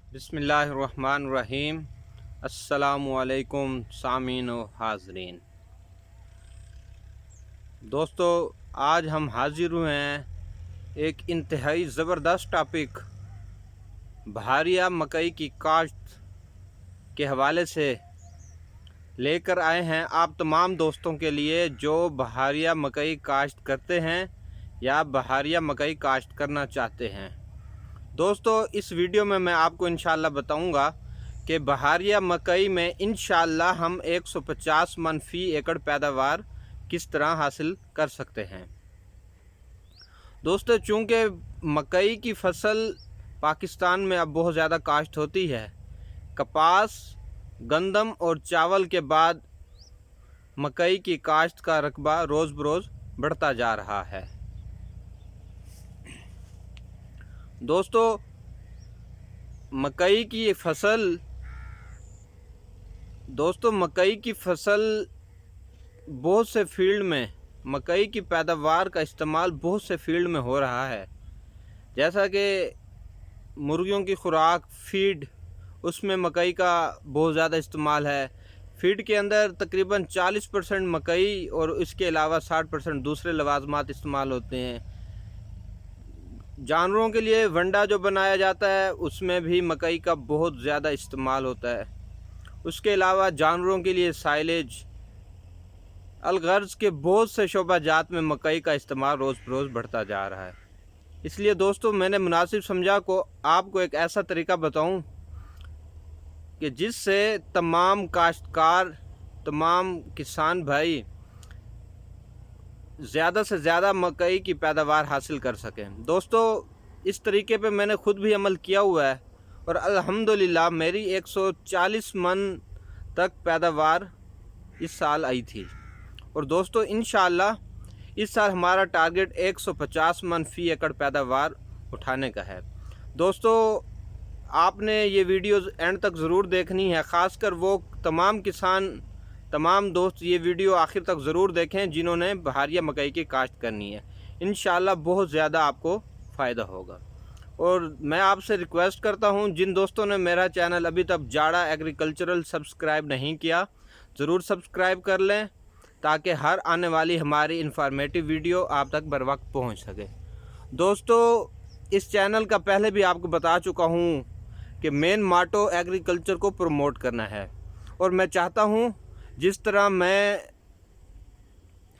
बिस्मिल्लाहिर्रहमानिर्रहीम। अस्सलामुअलैकुम सामीन व हाज़रीन। दोस्तों, आज हम हाजिर हुए हैं एक इंतहाई ज़बरदस्त टॉपिक बहारिया मकई की काश्त के हवाले से लेकर आए हैं आप तमाम दोस्तों के लिए जो बहारिया मकई काश्त करते हैं या बहारिया मकई काश्त करना चाहते हैं। दोस्तों, इस वीडियो में मैं आपको इंशाअल्लाह बताऊंगा कि बहारिया मकई में इंशाअल्लाह हम 150 मन फ़ी एकड़ पैदावार किस तरह हासिल कर सकते हैं। दोस्तों, चूँकि मकई की फसल पाकिस्तान में अब बहुत ज़्यादा काश्त होती है, कपास, गंदम और चावल के बाद मकई की काश्त का रकबा रोज़ बरोज़ बढ़ता जा रहा है। दोस्तों, मकई की फसल बहुत से फील्ड में मकई की पैदावार का इस्तेमाल बहुत से फील्ड में हो रहा है। जैसा कि मुर्गियों की खुराक फीड, उसमें मकई का बहुत ज़्यादा इस्तेमाल है। फीड के अंदर तकरीबन 40% मकई और इसके अलावा 60% दूसरे लवाजमात इस्तेमाल होते हैं। जानवरों के लिए वंडा जो बनाया जाता है उसमें भी मकई का बहुत ज़्यादा इस्तेमाल होता है। उसके अलावा जानवरों के लिए साइलेज, अलगर्ज के बहुत से शोबा जात में मकई का इस्तेमाल रोज़ बरोज़ बढ़ता जा रहा है। इसलिए दोस्तों, मैंने मुनासिब समझा को आपको एक ऐसा तरीका बताऊं कि जिससे तमाम काश्तकार, तमाम किसान भाई ज़्यादा से ज़्यादा मकई की पैदावार हासिल कर सकें। दोस्तों, इस तरीके पे मैंने ख़ुद भी अमल किया हुआ है और अल्हम्दुलिल्लाह मेरी 140 मन तक पैदावार इस साल आई थी। और दोस्तों, इंशाअल्लाह इस साल हमारा टारगेट 150 मन फ़ी एकड़ पैदावार उठाने का है। दोस्तों, आपने ये वीडियोज़ एंड तक ज़रूर देखनी है। ख़ासकर वो तमाम किसान, तमाम दोस्त ये वीडियो आखिर तक ज़रूर देखें जिन्होंने बहारिया मकई की काश्त करनी है। इंशाअल्लाह बहुत ज़्यादा आपको फ़ायदा होगा। और मैं आपसे रिक्वेस्ट करता हूँ, जिन दोस्तों ने मेरा चैनल अभी तक जाड़ा एग्रीकल्चरल सब्सक्राइब नहीं किया, ज़रूर सब्सक्राइब कर लें ताकि हर आने वाली हमारी इन्फॉर्मेटिव वीडियो आप तक बर वक्त पहुँच सके। दोस्तों, इस चैनल का पहले भी आपको बता चुका हूँ कि मेन माटो एग्रीकल्चर को प्रमोट करना है। और मैं चाहता हूँ जिस तरह मैं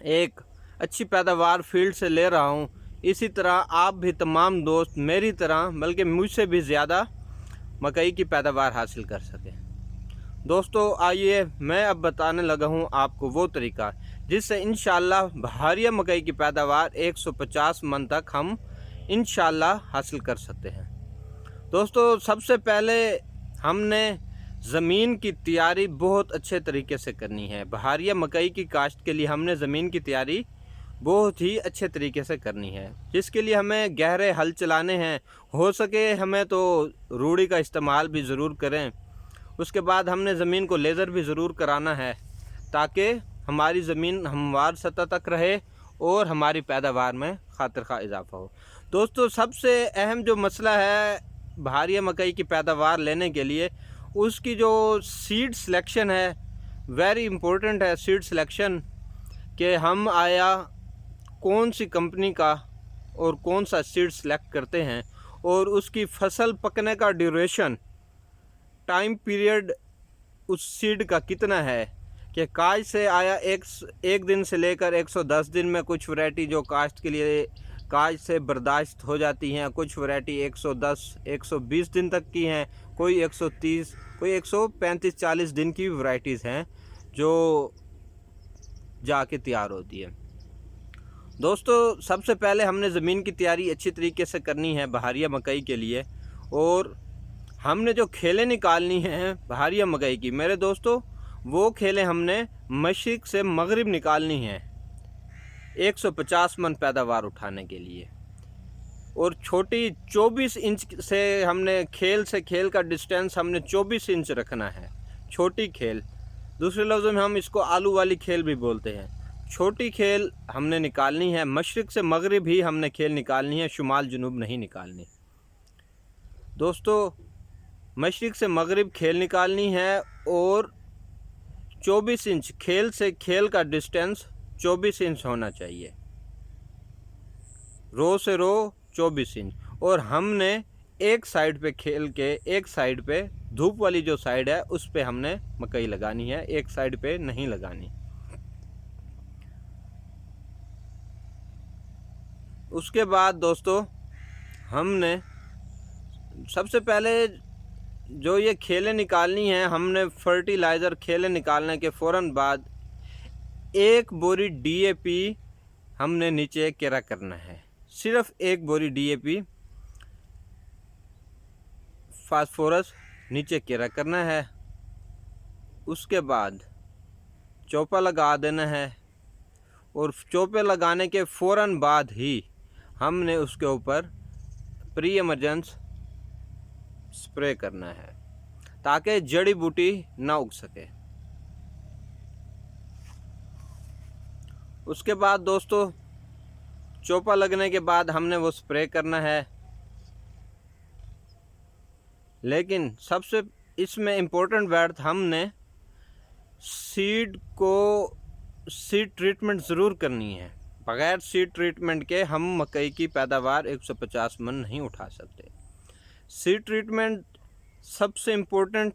एक अच्छी पैदावार फील्ड से ले रहा हूँ, इसी तरह आप भी तमाम दोस्त मेरी तरह बल्कि मुझसे भी ज़्यादा मकई की पैदावार हासिल कर सकें। दोस्तों, आइए मैं अब बताने लगा हूँ आपको वो तरीका जिससे इंशाअल्लाह बहारिया मकई की पैदावार 150 मन तक हम इंशाअल्लाह हासिल कर सकते हैं। दोस्तों, सबसे पहले हमने ज़मीन की तैयारी बहुत अच्छे तरीके से करनी है। बहारिया मकई की काश्त के लिए हमने ज़मीन की तैयारी बहुत ही अच्छे तरीके से करनी है, जिसके लिए हमें गहरे हल चलाने हैं। हो सके हमें तो रूढ़ी का इस्तेमाल भी ज़रूर करें। उसके बाद हमने ज़मीन को लेज़र भी ज़रूर कराना है ताकि हमारी ज़मीन हमवार सतह तक रहे और हमारी पैदावार में खातिर खा इजाफा हो। दोस्तों, सबसे अहम जो मसला है बहारिया मकई की पैदावार लेने के लिए, उसकी जो सीड सिलेक्शन है, वेरी इम्पोर्टेंट है सीड सिलेक्शन, कि हम आया कौन सी कंपनी का और कौन सा सीड सेलेक्ट करते हैं और उसकी फसल पकने का ड्यूरेशन, टाइम पीरियड उस सीड का कितना है कि काश्त से आया एक दिन से लेकर 110 दिन में कुछ वैरायटी जो काश्त के लिए काश्त से बर्दाश्त हो जाती हैं, कुछ वैरायटी 110 120 दिन तक की हैं, कोई 130, कोई 135 40 दिन की वैरायटीज़ हैं जो जाके तैयार होती है। दोस्तों, सबसे पहले हमने ज़मीन की तैयारी अच्छी तरीके से करनी है बहारिया मकई के लिए। और हमने जो खेलें निकालनी हैं बहारिया मकई की, मेरे दोस्तों, वो खेलें हमने मशरिक़ से मगरिब निकालनी हैं 150 मन पैदावार उठाने के लिए। और छोटी 24 इंच से हमने खेल का डिस्टेंस हमने 24 इंच रखना है। छोटी खेल, दूसरे लफ्ज़ों में हम इसको आलू वाली खेल भी बोलते हैं। छोटी खेल हमने निकालनी है। मशरिक़ से मगरिब ही हमने खेल निकालनी है, शुमाल जुनूब नहीं निकालनी। दोस्तों, मशरिक़ से मगरिब खेल निकालनी है और 24 इंच खेल से खेल का डिस्टेंस 24 इंच होना चाहिए, रो से रो 24 इंच। और हमने एक साइड पे खेल के, एक साइड पे धूप वाली जो साइड है उस पे हमने मकई लगानी है, एक साइड पे नहीं लगानी। उसके बाद दोस्तों हमने सबसे पहले जो ये खेलें निकालनी है, हमने फर्टिलाइज़र खेलें निकालने के फ़ौरन बाद 1 बोरी DAP हमने नीचे केरा करना है, सिर्फ 1 बोरी DAP फास्फोरस नीचे केरा करना है। उसके बाद चौपा लगा देना है और चौपे लगाने के फ़ौरन बाद ही हमने उसके ऊपर प्री एमरजेंस स्प्रे करना है ताकि जड़ी बूटी ना उग सके। उसके बाद दोस्तों चौपा लगने के बाद हमने वो स्प्रे करना है, लेकिन सबसे इसमें इम्पोर्टेंट बात, हमने सीड ट्रीटमेंट ज़रूर करनी है। बगैर सीड ट्रीटमेंट के हम मकई की पैदावार 150 मन नहीं उठा सकते। सीड ट्रीटमेंट सबसे इम्पोर्टेंट,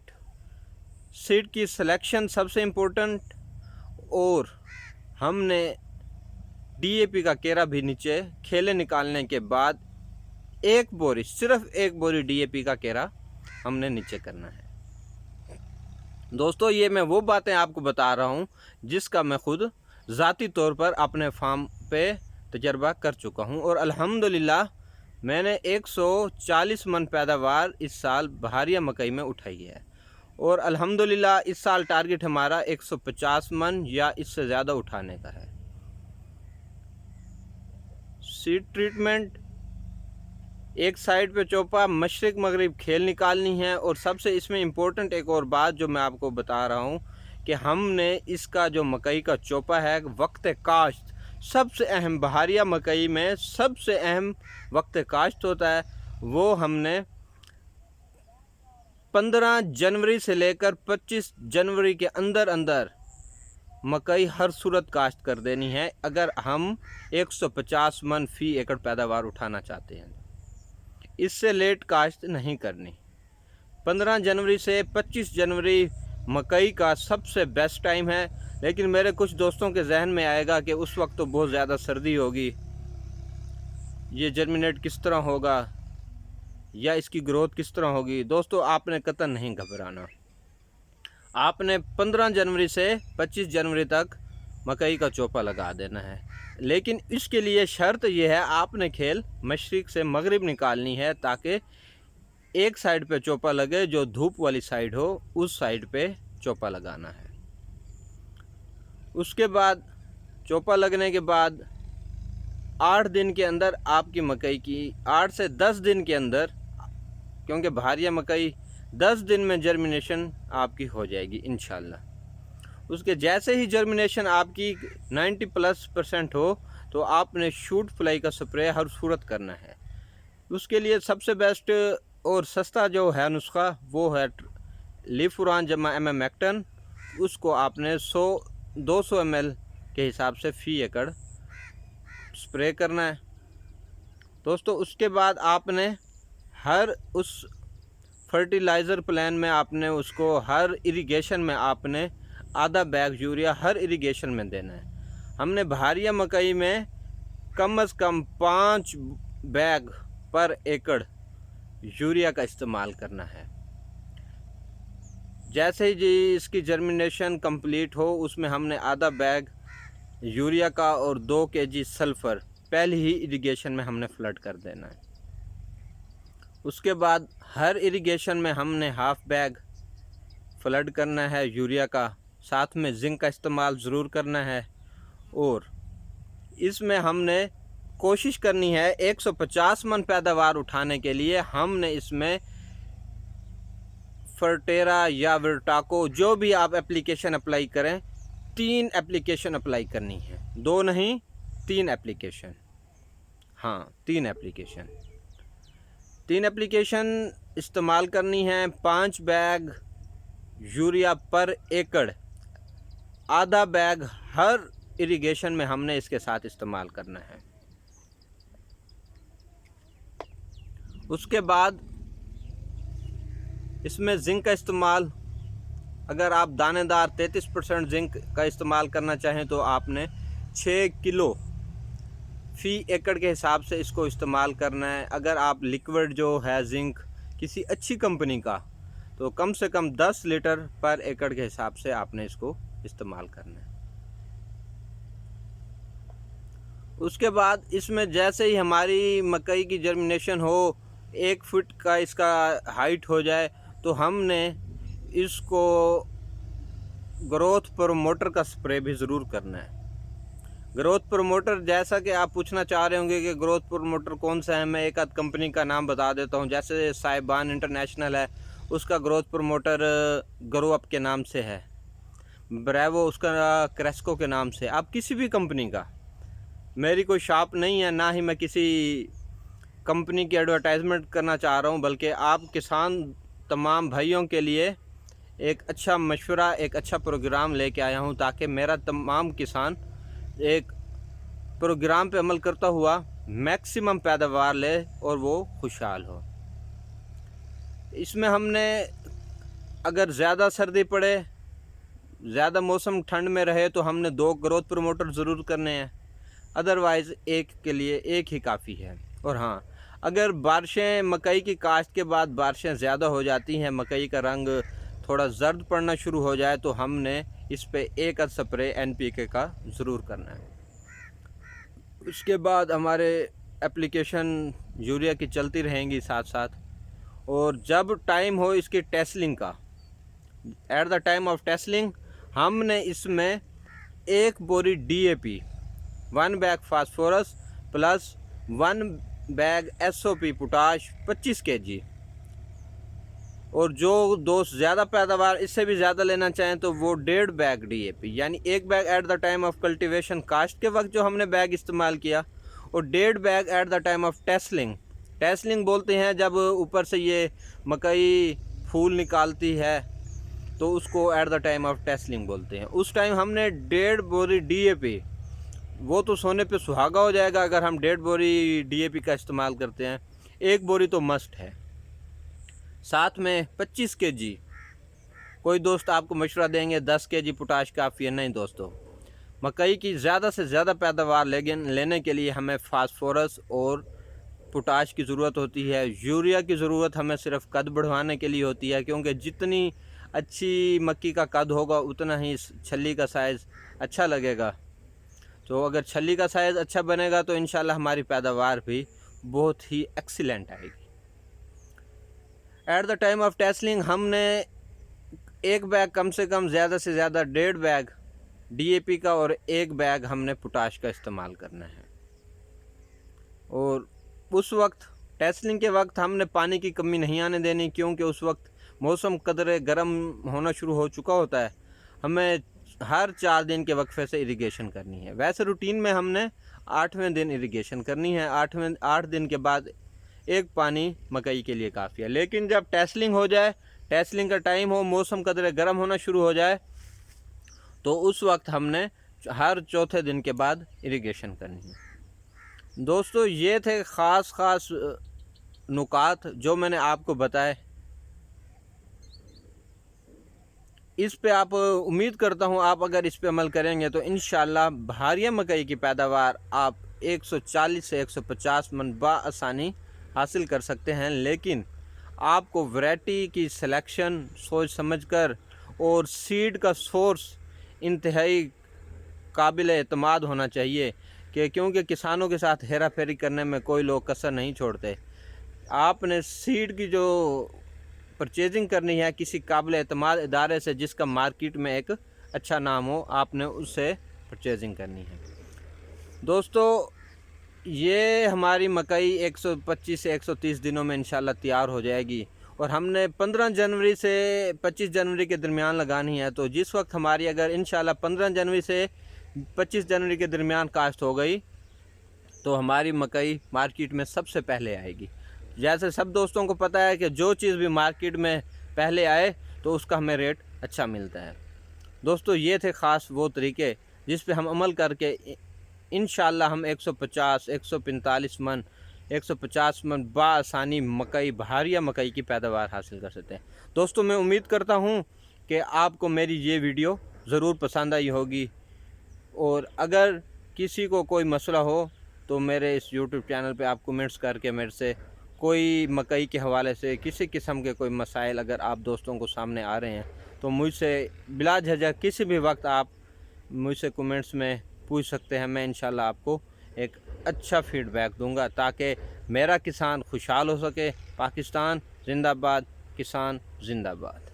सीड की सिलेक्शन सबसे इम्पोर्टेंट, और हमने DAP का केरा भी नीचे खेले निकालने के बाद 1 बोरी, सिर्फ 1 बोरी DAP का केरा हमने नीचे करना है। दोस्तों ये मैं वो बातें आपको बता रहा हूँ जिसका मैं खुद ज़ाती तौर पर अपने फार्म पे तजर्बा कर चुका हूँ और अल्हम्दुलिल्लाह मैंने 140 मन पैदावार इस साल बहारिया मकई में उठाई है और अल्हम्दुलिल्लाह इस साल टारगेट हमारा 150 मन या इससे ज़्यादा उठाने का है। सीड ट्रीटमेंट, एक साइड पे चौपा, मशरिक़ मगरिब खेल निकालनी है। और सबसे इसमें इम्पोर्टेंट एक और बात जो मैं आपको बता रहा हूँ कि हमने इसका जो मकई का चौपा है, वक्त काश्त सबसे अहम, बहारिया मकई में सबसे अहम वक्त काश्त होता है, वो हमने 15 जनवरी से लेकर 25 जनवरी के अंदर अंदर मकई हर सूरत काश्त कर देनी है अगर हम 150 मन फी एकड़ पैदावार उठाना चाहते हैं। इससे लेट काश्त नहीं करनी। 15 जनवरी से 25 जनवरी मकई का सबसे बेस्ट टाइम है, लेकिन मेरे कुछ दोस्तों के जहन में आएगा कि उस वक्त तो बहुत ज़्यादा सर्दी होगी, ये जर्मिनेट किस तरह होगा या इसकी ग्रोथ किस तरह होगी। दोस्तों आपने कतई नहीं घबराना, आपने 15 जनवरी से 25 जनवरी तक मकई का चौपा लगा देना है। लेकिन इसके लिए शर्त यह है, आपने खेल मशरिक़ से मगरिब निकालनी है ताकि एक साइड पे चौपा लगे, जो धूप वाली साइड हो उस साइड पे चौपा लगाना है। उसके बाद चौपा लगने के बाद 8 दिन के अंदर आपकी मकई की, 8 से 10 दिन के अंदर, क्योंकि बहारिया मकई 10 दिन में जर्मिनेशन आपकी हो जाएगी इंशाल्लाह। उसके जैसे ही जर्मिनेशन आपकी 90+% हो तो आपने शूट फ्लाई का स्प्रे हर सूरत करना है। उसके लिए सबसे बेस्ट और सस्ता जो है नुस्खा वो है लीफुरान जमा एमामेक्टन। उसको आपने 200 ml के हिसाब से फी एकड़ स्प्रे करना है। दोस्तों उसके बाद आपने हर उस फर्टिलाइज़र प्लान में आपने उसको हर इरिगेशन में आपने आधा बैग यूरिया हर इरिगेशन में देना है। हमने बहारिया मकई में कम से कम 5 बैग पर एकड़ यूरिया का इस्तेमाल करना है। जैसे ही जी इसकी जर्मिनेशन कंप्लीट हो उसमें हमने आधा बैग यूरिया का और 2 kg सल्फ़र पहले ही इरिगेशन में हमने फ्लड कर देना है। उसके बाद हर इरिगेशन में हमने हाफ बैग फ्लड करना है यूरिया का, साथ में जिंक का इस्तेमाल ज़रूर करना है। और इसमें हमने कोशिश करनी है 150 मन पैदावार उठाने के लिए हमने इसमें फर्टेरा या विर्टाको जो भी आप एप्लीकेशन अप्लाई करें, 3 एप्लीकेशन अप्लाई करनी है, 2 नहीं 3 एप्लीकेशन, हाँ 3 एप्लीकेशन। 3 एप्लीकेशन इस्तेमाल करनी है। 5 बैग यूरिया पर एकड़, आधा बैग हर इरिगेशन में हमने इसके साथ इस्तेमाल करना है। उसके बाद इसमें जिंक का इस्तेमाल, अगर आप दानेदार 33% जिंक का इस्तेमाल करना चाहें तो आपने 6 किलो फी एकड़ के हिसाब से इसको इस्तेमाल करना है। अगर आप लिक्विड जो है जिंक किसी अच्छी कंपनी का, तो कम से कम 10 लीटर पर एकड़ के हिसाब से आपने इसको इस्तेमाल करना है। उसके बाद इसमें जैसे ही हमारी मकई की जर्मिनेशन हो, 1 फुट का इसका हाइट हो जाए, तो हमने इसको ग्रोथ प्रमोटर का स्प्रे भी ज़रूर करना है। ग्रोथ प्रमोटर, जैसा कि आप पूछना चाह रहे होंगे कि ग्रोथ प्रमोटर कौन सा है, मैं एक आध कंपनी का नाम बता देता हूं। जैसे साहिबान इंटरनेशनल है, उसका ग्रोथ प्रमोटर ग्रो अप के नाम से है। ब्रेवो उसका क्रेस्को के नाम से। आप किसी भी कंपनी का, मेरी कोई शॉप नहीं है, ना ही मैं किसी कंपनी की एडवर्टाइजमेंट करना चाह रहा हूं, बल्कि आप किसान तमाम भाइयों के लिए एक अच्छा मशवरा, एक अच्छा प्रोग्राम लेके आया हूं, ताकि मेरा तमाम किसान एक प्रोग्राम पे अमल करता हुआ मैक्सिमम पैदावार ले और वो खुशहाल हो। इसमें हमने, अगर ज़्यादा सर्दी पड़े, ज़्यादा मौसम ठंड में रहे, तो हमने 2 ग्रोथ प्रमोटर ज़रूर करने हैं। अदरवाइज़ एक के लिए एक ही काफ़ी है। और हाँ, अगर बारिशें, मकई की काश्त के बाद बारिशें ज़्यादा हो जाती हैं, मकई का रंग थोड़ा जर्द पड़ना शुरू हो जाए, तो हमने इस पे एक स्प्रे NPK का ज़रूर करना है। उसके बाद हमारे एप्लीकेशन यूरिया की चलती रहेंगी साथ साथ। और जब टाइम हो इसकी टेस्लिंग का, eight the time of tasselling, हमने इसमें 1 बोरी DAP, 1 bag phosphorus plus 1 bag SOP potash 25 kg, और जो दोस्त ज़्यादा पैदावार इससे भी ज़्यादा लेना चाहें तो वो 1.5 बैग DAP, यानी 1 bag at the time of cultivation कास्ट के वक्त जो हमने बैग इस्तेमाल किया, और 1.5 bag at the time of tasselling. Tasselling बोलते हैं जब ऊपर से ये मकई फूल निकालती है, तो उसको eight the time of tasselling बोलते हैं। उस टाइम हमने 1.5 बोरी DAP, वो तो सोने पे सुहागा हो जाएगा अगर हम 1.5 बोरी DAP का इस्तेमाल करते हैं। 1 बोरी तो मस्ट है। साथ में 25 kg, कोई दोस्त आपको मशवरा देंगे 10 kg पोटाश काफ़ी है। नहीं दोस्तों, मकई की ज़्यादा से ज़्यादा पैदावार लेने के लिए हमें फास्फोरस और पोटाश की ज़रूरत होती है। यूरिया की ज़रूरत हमें सिर्फ कद बढ़वाने के लिए होती है, क्योंकि जितनी अच्छी मक्की का कद होगा उतना ही छल्ली का साइज़ अच्छा लगेगा। तो अगर छल्ली का साइज़ अच्छा बनेगा तो इंशाल्लाह हमारी पैदावार भी बहुत ही एक्सीलेंट आएगी। Eight the time of tasselling हमने 1 बैग, कम से कम ज़्यादा से ज़्यादा 1.5 बैग DAP का और 1 बैग हमने पोटाश का इस्तेमाल करना है। और उस वक्त, टेस्लिंग के वक्त, हमने पानी की कमी नहीं आने देनी, क्योंकि उस वक्त मौसम कदरे गर्म होना शुरू हो चुका होता है। हमें हर 4 दिन के वक्फे से इरिगेशन करनी है। वैसे रूटीन में हमने 8वें दिन इरिगेशन करनी है। 8 दिन के बाद 1 पानी मकई के लिए काफ़ी है। लेकिन जब टेस्लिंग हो जाए, टेस्लिंग का टाइम हो, मौसम कदरे गर्म होना शुरू हो जाए, तो उस वक्त हमने हर चौथे दिन के बाद इरिगेशन करनी है। दोस्तों, ये थे ख़ास नुकात जो मैंने आपको बताए। इस पे आप, उम्मीद करता हूँ आप अगर इस पे अमल करेंगे तो इंशाल्लाह भारिया मकई की पैदावार आप 140 से 150 मन बआसानी हासिल कर सकते हैं। लेकिन आपको वैरायटी की सिलेक्शन सोच समझकर और सीड का सोर्स इंतहाई काबिल एतमाद होना चाहिए, क्योंकि किसानों के साथ हेरा फेरी करने में कोई लोग कसर नहीं छोड़ते। आपने सीड की जो परचेजिंग करनी है किसी काबिल एतमाद इदारे से, जिसका मार्केट में एक अच्छा नाम हो, आपने उससे परचेजिंग करनी है। दोस्तों, ये हमारी मकई 125 से 130 दिनों में इंशाल्लाह तैयार हो जाएगी, और हमने 15 जनवरी से 25 जनवरी के दरमियान लगानी है। तो जिस वक्त हमारी, अगर इंशाल्लाह 15 जनवरी से 25 जनवरी के दरमियान काश्त हो गई, तो हमारी मकई मार्केट में सबसे पहले आएगी। जैसे सब दोस्तों को पता है कि जो चीज़ भी मार्केट में पहले आए तो उसका हमें रेट अच्छा मिलता है। दोस्तों ये थे ख़ास वो तरीके जिस पे हम अमल करके इंशाल्लाह हम 150, 145 मन, 150 मन बआसानी मकई, भारिया मकई की पैदावार हासिल कर सकते हैं। दोस्तों मैं उम्मीद करता हूँ कि आपको मेरी ये वीडियो ज़रूर पसंद आई होगी, और अगर किसी को कोई मसला हो तो मेरे इस यूट्यूब चैनल पे आप कमेंट्स करके मेरे से कोई मकई के हवाले से किसी किस्म के कोई मसाइल अगर आप दोस्तों को सामने आ रहे हैं तो मुझसे बिला झिझक किसी भी वक्त आप मुझसे कमेंट्स में पूछ सकते हैं। मैं इंशाल्लाह आपको एक अच्छा फीडबैक दूंगा ताकि मेरा किसान खुशहाल हो सके। पाकिस्तान जिंदाबाद, किसान जिंदाबाद।